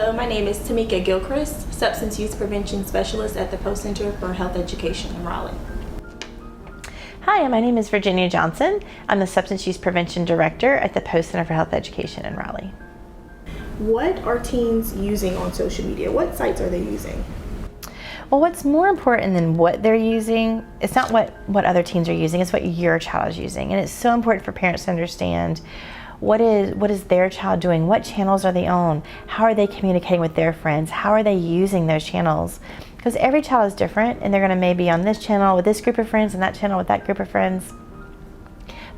Hello, my name is Tamika Gilchrist, Substance Use Prevention Specialist at the Post Center for Health Education in Raleigh. Hi, my name is Virginia Johnson. I'm the Substance Use Prevention Director at the Post Center for Health Education in Raleigh. What are teens using on social media? What sites are they using? Well, what's more important than what they're using, it's not what other teens are using, it's what your child is using. And it's so important for parents to understand what is their child doing, what channels are they on, how are they communicating with their friends, how are they using those channels? Because every child is different, and they're going to maybe on this channel with this group of friends and that channel with that group of friends.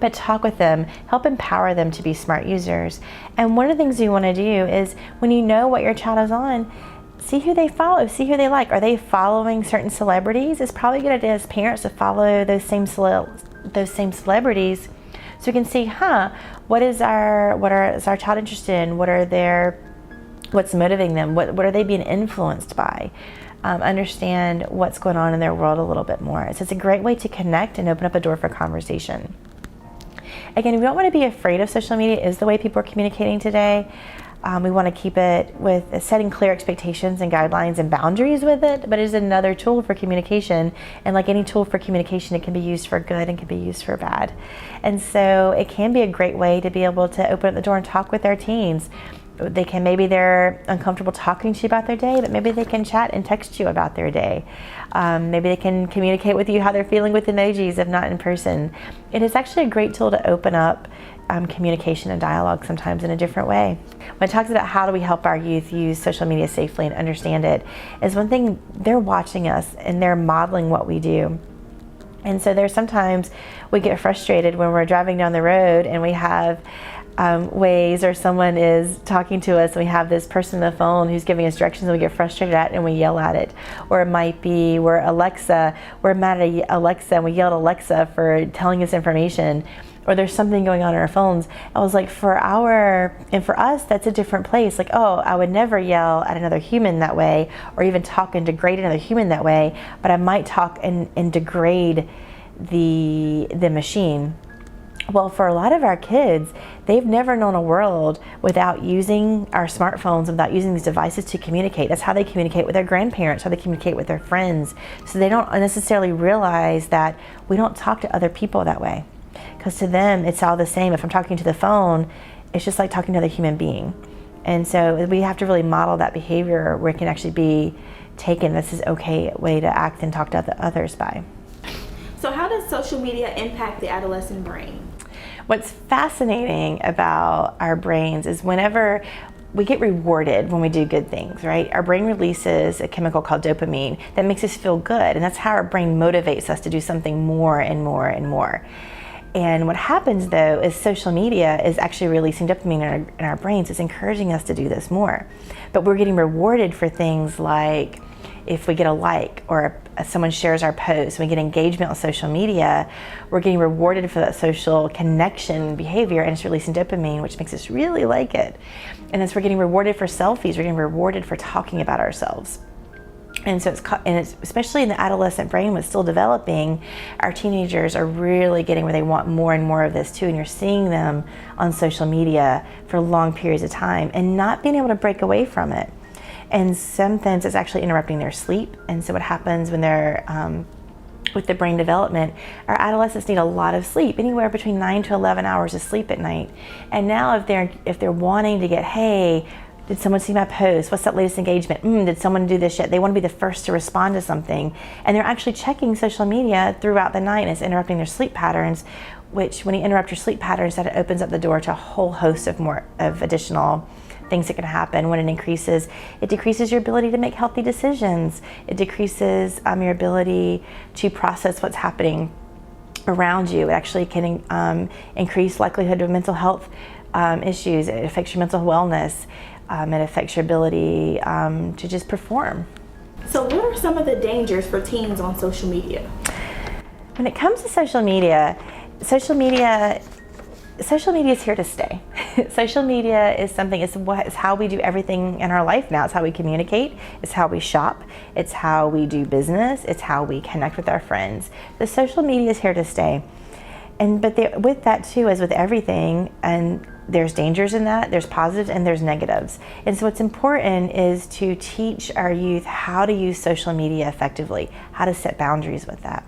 But talk with them, help empower them to be smart users. And one of the things you want to do is when you know what your child is on, see who they follow, see who they like. Are they following certain celebrities? It's probably a good idea as parents to follow those same celebrities, so we can see, what is our child interested in? What's motivating them? What are they being influenced by? Understand what's going on in their world a little bit more. So it's a great way to connect and open up a door for conversation. Again, we don't want to be afraid of social media. It is the way people are communicating today. We want to keep it with setting clear expectations and guidelines and boundaries with it, but it is another tool for communication. And like any tool for communication, it can be used for good and can be used for bad. And so it can be a great way to be able to open up the door and talk with our teens. Maybe they're uncomfortable talking to you about their day, but maybe they can chat and text you about their day. Maybe they can communicate with you how they're feeling with emojis, if not in person. It is actually a great tool to open up communication and dialogue sometimes in a different way. When it talks about how do we help our youth use social media safely and understand it, is one thing, they're watching us and they're modeling what we do. And so there's sometimes we get frustrated when we're driving down the road and we have ways, or someone is talking to us and we have this person on the phone who's giving us directions and we get frustrated at it and we yell at it. Or it might be we're mad at Alexa and we yell at Alexa for telling us information. Or there's something going on in our phones. I was like, for us, that's a different place. Like, I would never yell at another human that way, or even talk and degrade another human that way, but I might talk and degrade the machine. Well, for a lot of our kids, they've never known a world without using our smartphones, without using these devices to communicate. That's how they communicate with their grandparents, how they communicate with their friends. So they don't necessarily realize that we don't talk to other people that way. Because to them, it's all the same. If I'm talking to the phone, it's just like talking to another human being. And so we have to really model that behavior where it can actually be taken, this is okay way to act and talk to others by. So how does social media impact the adolescent brain? What's fascinating about our brains is whenever we get rewarded when we do good things, right? Our brain releases a chemical called dopamine that makes us feel good. And that's how our brain motivates us to do something more and more and more. And what happens though is social media is actually releasing dopamine in our brains. It's encouraging us to do this more. But we're getting rewarded for things like if we get a like, or if someone shares our post, we get engagement on social media, we're getting rewarded for that social connection behavior, and it's releasing dopamine, which makes us really like it. And as we're getting rewarded for selfies, we're getting rewarded for talking about ourselves. And so it's especially in the adolescent brain, when it's still developing, our teenagers are really getting where they want more and more of this too. And you're seeing them on social media for long periods of time and not being able to break away from it. And sometimes it's actually interrupting their sleep. And so what happens when they're with the brain development, our adolescents need a lot of sleep, anywhere between 9 to 11 hours of sleep at night. And now if they're wanting to get, hey, did someone see my post? What's that latest engagement? Did someone do this yet? They want to be the first to respond to something. And they're actually checking social media throughout the night, and it's interrupting their sleep patterns, which when you interrupt your sleep patterns, that it opens up the door to a whole host of additional things that can happen. When it decreases your ability to make healthy decisions. It decreases your ability to process what's happening around you. It actually can increase likelihood of mental health issues. It affects your mental wellness. It affects your ability to just perform. So what are some of the dangers for teens on social media? When it comes to social media is here to stay. Social media is something, it's how we do everything in our life now. It's how we communicate, it's how we shop, it's how we do business, it's how we connect with our friends. The social media is here to stay. But with that too, as with everything, and there's dangers in that, there's positives and there's negatives. And so what's important is to teach our youth how to use social media effectively, how to set boundaries with that.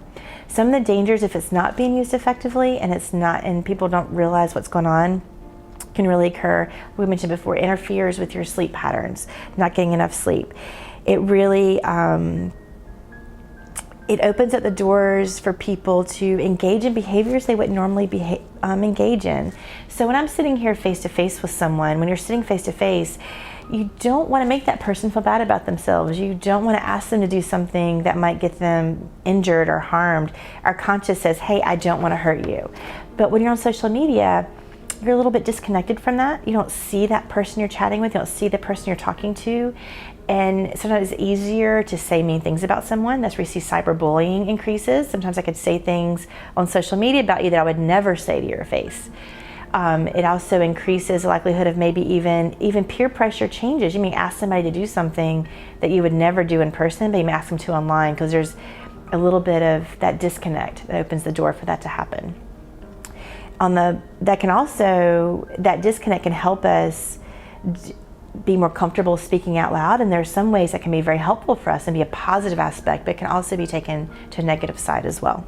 Some of the dangers, if it's not being used effectively and people don't realize what's going on, can really occur. We mentioned before, interferes with your sleep patterns, not getting enough sleep. It really it opens up the doors for people to engage in behaviors they wouldn't normally engage in. So when I'm sitting here face to face with someone, when you're sitting face to face, you don't want to make that person feel bad about themselves. You don't want to ask them to do something that might get them injured or harmed. Our conscience says, hey, I don't want to hurt you. But when you're on social media, you're a little bit disconnected from that. You don't see that person you're chatting with. You don't see the person you're talking to. And sometimes it's easier to say mean things about someone. That's where you see cyberbullying increases. Sometimes I could say things on social media about you that I would never say to your face. It also increases the likelihood of maybe even peer pressure changes. You may ask somebody to do something that you would never do in person, but you may ask them to online because there's a little bit of that disconnect that opens the door for that to happen. That disconnect can help us be more comfortable speaking out loud, and there are some ways that can be very helpful for us and be a positive aspect, but can also be taken to a negative side as well.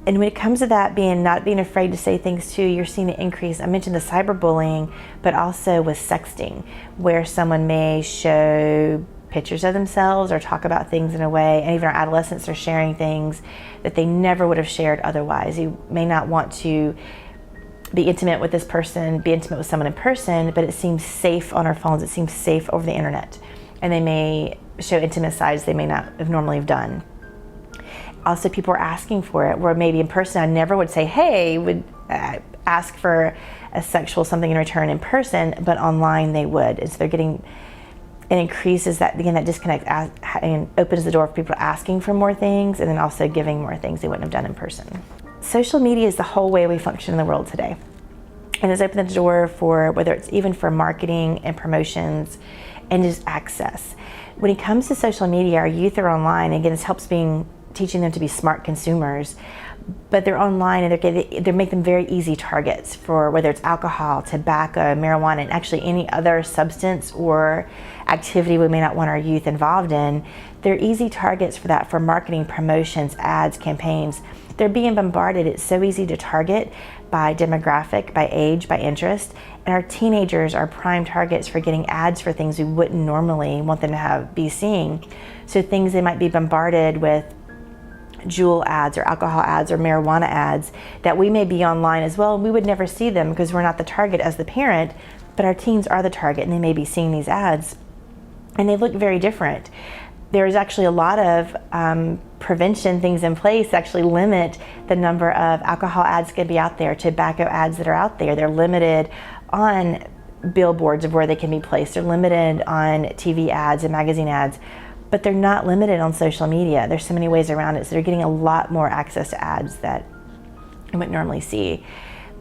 And when it comes to that, not being afraid to say things too, you're seeing the increase. I mentioned the cyberbullying, but also with sexting, where someone may show pictures of themselves or talk about things in a way, and even our adolescents are sharing things that they never would have shared otherwise. You may not want to be intimate with this person, be intimate with someone in person, but it seems safe on our phones, it seems safe over the internet. And they may show intimate sides they may not have normally have done. Also, people are asking for it, where maybe in person I never would say, hey, would ask for a sexual something in return in person, but online they would. And so they're getting, it increases that, again, that disconnect and opens the door for people asking for more things and then also giving more things they wouldn't have done in person. Social media is the whole way we function in the world today. And it's opened the door for, whether it's even for marketing and promotions and just access. When it comes to social media, our youth are online. Again, this helps teaching them to be smart consumers, but they're online and they make them very easy targets for whether it's alcohol, tobacco, marijuana, and actually any other substance or activity we may not want our youth involved in. They're easy targets for that, for marketing, promotions, ads, campaigns. They're being bombarded. It's so easy to target by demographic, by age, by interest. And our teenagers are prime targets for getting ads for things we wouldn't normally want them to be seeing. So things they might be bombarded with, Juul ads or alcohol ads or marijuana ads, that we may be online as well, and we would never see them because we're not the target as the parent, but our teens are the target and they may be seeing these ads and they look very different. There's actually a lot of prevention things in place to actually limit the number of alcohol ads that can be out there, tobacco ads that are out there. They're limited on billboards of where they can be placed. They're limited on TV ads and magazine ads, but they're not limited on social media. There's so many ways around it, so they're getting a lot more access to ads that you wouldn't normally see.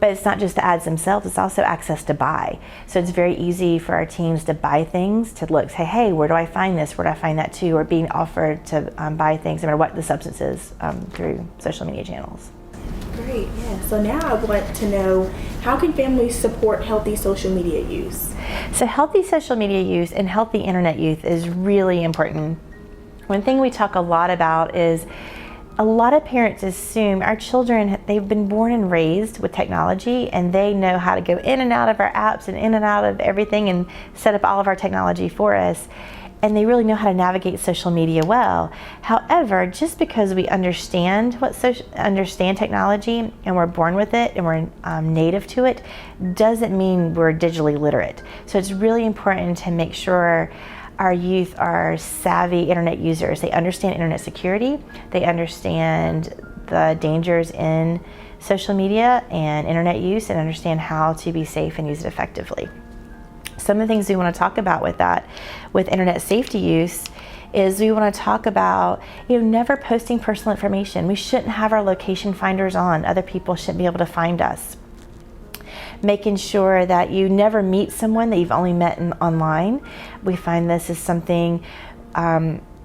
But it's not just the ads themselves, it's also access to buy. So it's very easy for our teens to buy things, to look, say, hey, where do I find this? Where do I find that too? Or being offered to buy things, no matter what the substance is, through social media channels. Great, yeah. So now I want to know, how can families support healthy social media use? So healthy social media use and healthy internet use is really important. One thing we talk a lot about is a lot of parents assume our children, they've been born and raised with technology and they know how to go in and out of our apps and in and out of everything and set up all of our technology for us. And they really know how to navigate social media well. However, just because we understand technology and we're born with it and we're native to it, doesn't mean we're digitally literate. So it's really important to make sure our youth are savvy internet users. They understand internet security. They understand the dangers in social media and internet use and understand how to be safe and use it effectively. Some of the things we want to talk about with that, with internet safety use, is we want to talk about, never posting personal information. We shouldn't have our location finders on. Other people shouldn't be able to find us. Making sure that you never meet someone that you've only met online. We find this is something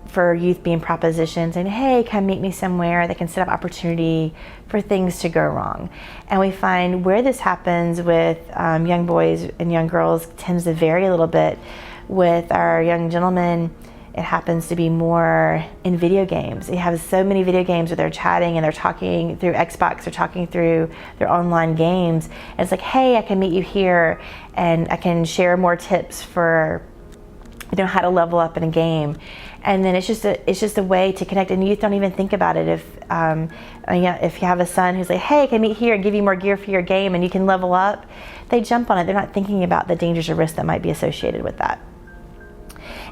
for youth being propositioned, saying, hey, come meet me somewhere. They can set up opportunity for things to go wrong. And we find where this happens with young boys and young girls tends to vary a little bit. With our young gentlemen, it happens to be more in video games. They have so many video games where they're chatting and they're talking through Xbox, they're talking through their online games. And it's like, hey, I can meet you here and I can share more tips for how to level up in a game. And then it's just a way to connect, and youth don't even think about it. If you have a son who's like, hey, I can meet here and give you more gear for your game and you can level up, they jump on it. They're not thinking about the dangers or risks that might be associated with that.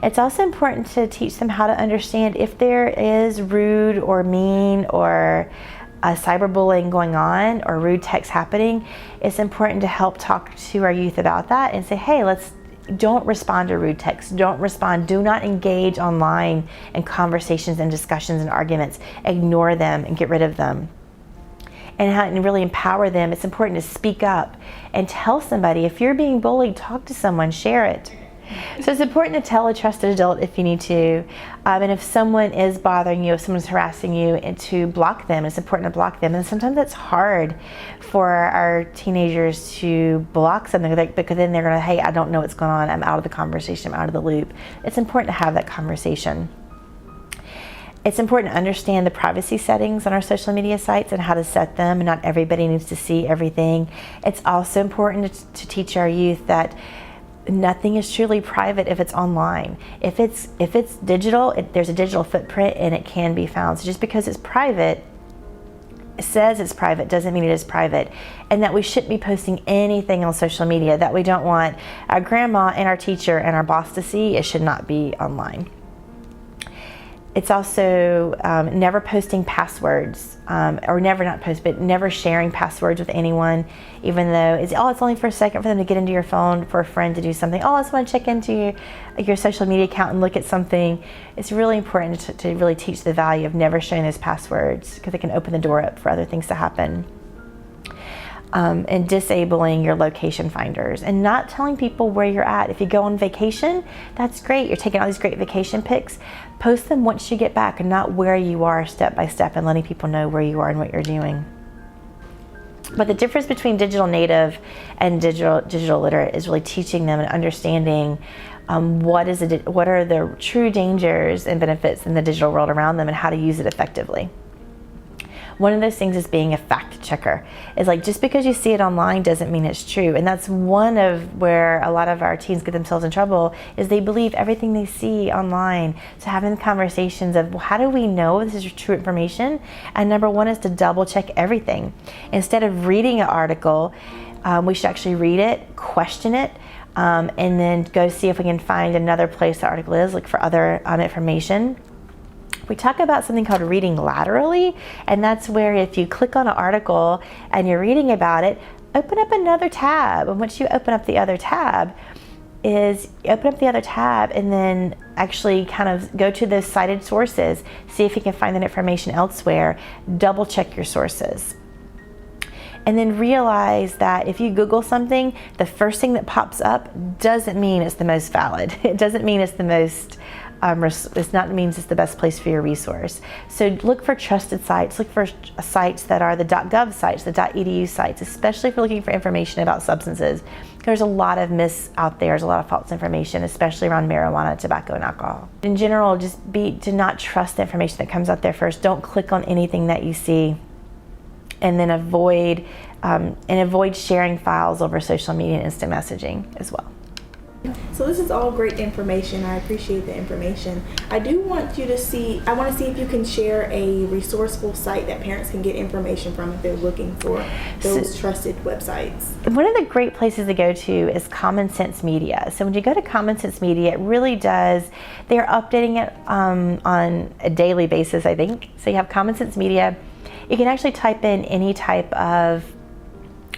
It's also important to teach them how to understand if there is rude or mean or cyberbullying going on or rude text happening. It's important to help talk to our youth about that and say, hey, don't respond to rude texts. Don't respond. Do not engage online in conversations and discussions and arguments. Ignore them and get rid of them. And really empower them. It's important to speak up and tell somebody. If you're being bullied, talk to someone, share it. So it's important to tell a trusted adult if you need to. And if someone is bothering you, if someone's harassing you, and to block them. It's important to block them. And sometimes it's hard for our teenagers to block something because then they're going to, hey, I don't know what's going on. I'm out of the conversation. I'm out of the loop. It's important to have that conversation. It's important to understand the privacy settings on our social media sites and how to set them. And not everybody needs to see everything. It's also important to teach our youth that nothing is truly private if it's online. If it's digital, there's a digital footprint and it can be found. So just because it's private, says it's private, doesn't mean it is private. And that we shouldn't be posting anything on social media that we don't want our grandma and our teacher and our boss to see. It should not be online. It's also never posting passwords, or never sharing passwords with anyone, even though it's only for a second for them to get into your phone, for a friend to do something. Oh, I just want to check into your social media account and look at something. It's really important to really teach the value of never sharing those passwords because it can open the door up for other things to happen. And disabling your location finders and not telling people where you're at. If you go on vacation, that's great. You're taking all these great vacation pics. Post them once you get back and not where you are step by step, and letting people know where you are and what you're doing. But the difference between digital native and digital literate is really teaching them and understanding what are the true dangers and benefits in the digital world around them and how to use it effectively. One of those things is being a fact checker. It's like, just because you see it online doesn't mean it's true. And that's one of where a lot of our teens get themselves in trouble, is they believe everything they see online. So having conversations of, well, how do we know this is true information? And number one is to double check everything. Instead of reading an article, we should actually read it, question it, and then go see if we can find another place the article is, look for other information. We talk about something called reading laterally, and that's where if you click on an article and you're reading about it, open up another tab. And once you open up the other tab, and then actually kind of go to those cited sources, see if you can find that information elsewhere, double check your sources. And then realize that if you Google something, the first thing that pops up doesn't mean it's the most valid. It doesn't mean it's the most means it's the best place for your resource. So look for trusted sites. Look for sites that are the .gov sites, the .edu sites, especially if you're looking for information about substances. There's a lot of myths out there. There's a lot of false information, especially around marijuana, tobacco, and alcohol. In general, do not trust the information that comes out there first. Don't click on anything that you see, and then avoid sharing files over social media and instant messaging as well. So this is all great information. I appreciate the information. I want to see if you can share a resourceful site that parents can get information from if they're looking for those trusted websites. One of the great places to go to is Common Sense Media. So when you go to Common Sense Media, it really does, they're updating it on a daily basis, I think. So you have Common Sense Media. You can actually type in any type of,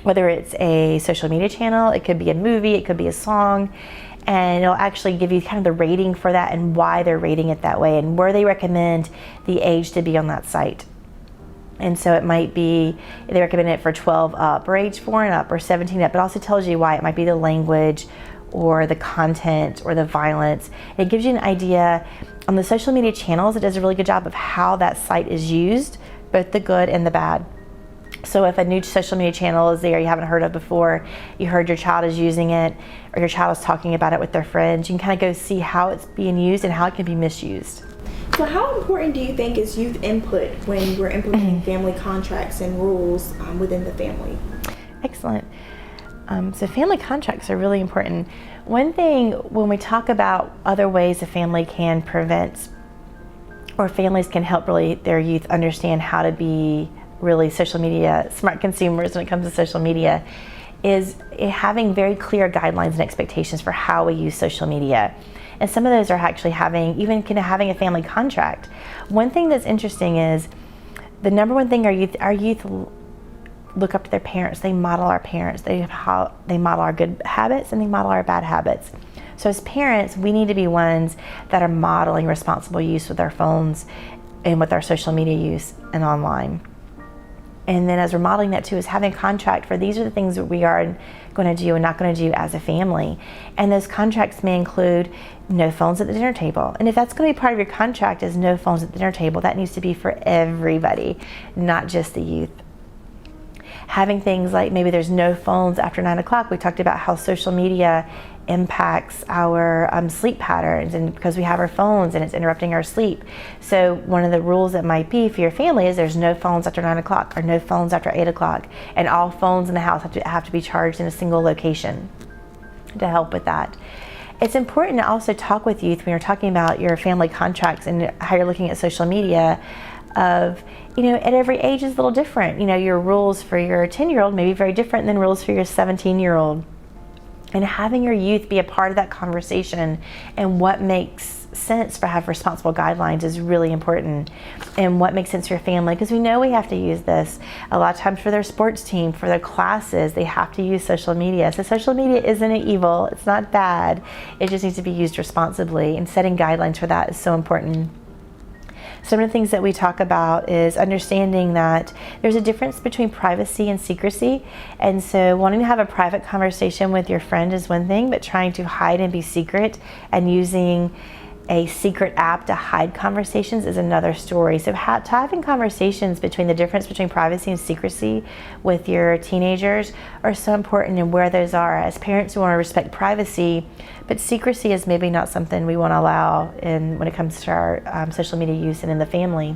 whether it's a social media channel, it could be a movie, it could be a song, and it'll actually give you kind of the rating for that and why they're rating it that way and where they recommend the age to be on that site. And so it might be, they recommend it for 12 up or age 4 and up or 17 up. It also tells you why. It might be the language or the content or the violence. It gives you an idea On the social media channels, it does a really good job of how that site is used, both the good and the bad. So if a new social media channel is there you haven't heard of before, you heard your child is using it, or your child is talking about it with their friends, you can kind of go see how it's being used and how it can be misused. So how important do you think is youth input when we're implementing family contracts and rules within the family? Excellent. So family contracts are really important. One thing when we talk about other ways a family can prevent, or families can help really their youth understand how to be really social media smart consumers when it comes to social media, is having very clear guidelines and expectations for how we use social media. And some of those are actually having a family contract. One thing that's interesting is the number one thing our youth look up to their parents. They model our parents. They model our good habits and they model our bad habits. So as parents, we need to be ones that are modeling responsible use with our phones and with our social media use and online. And then as we're modeling that too, is having a contract for these are the things that we are going to do and not going to do as a family. And those contracts may include no phones at the dinner table. And if that's going to be part of your contract is no phones at the dinner table, that needs to be for everybody, not just the youth. Having things like maybe there's no phones after 9 o'clock. We talked about how social media impacts our sleep patterns, and because we have our phones and it's interrupting our sleep. So one of the rules that might be for your family is there's no phones after 9 o'clock or no phones after 8 o'clock, and all phones in the house have to be charged in a single location to help with that. It's important to also talk with youth when you're talking about your family contracts and how you're looking at social media of, at every age is a little different. Your rules for your 10-year-old may be very different than rules for your 17-year-old. And having your youth be a part of that conversation and what makes sense for have responsible guidelines is really important, and what makes sense for your family, because we know we have to use this a lot of times for their sports team, for their classes, they have to use social media. So social media isn't evil, it's not bad, it just needs to be used responsibly, and setting guidelines for that is so important. Some of the things that we talk about is understanding that there's a difference between privacy and secrecy. And so wanting to have a private conversation with your friend is one thing, but trying to hide and be secret and using a secret app to hide conversations is another story. So having conversations between the difference between privacy and secrecy with your teenagers are so important, and where those are. As parents, we want to respect privacy, but secrecy is maybe not something we want to allow when it comes to our social media use and in the family.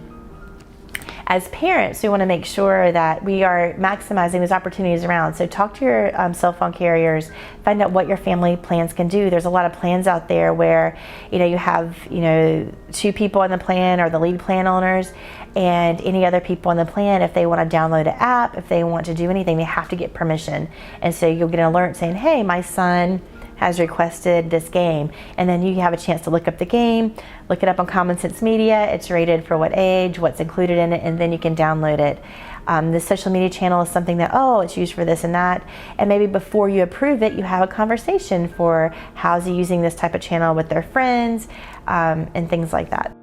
As parents, we want to make sure that we are maximizing those opportunities around. So talk to your cell phone carriers, find out what your family plans can do. There's a lot of plans out there where you have 2 people on the plan or the lead plan owners, and any other people on the plan, if they want to download an app, if they want to do anything, they have to get permission. And so you'll get an alert saying, hey, my son has requested this game, and then you have a chance to look up the game, look it up on Common Sense Media, it's rated for what age, what's included in it, and then you can download it. The social media channel is something that, it's used for this and that, and maybe before you approve it, you have a conversation for how's he using this type of channel with their friends, and things like that.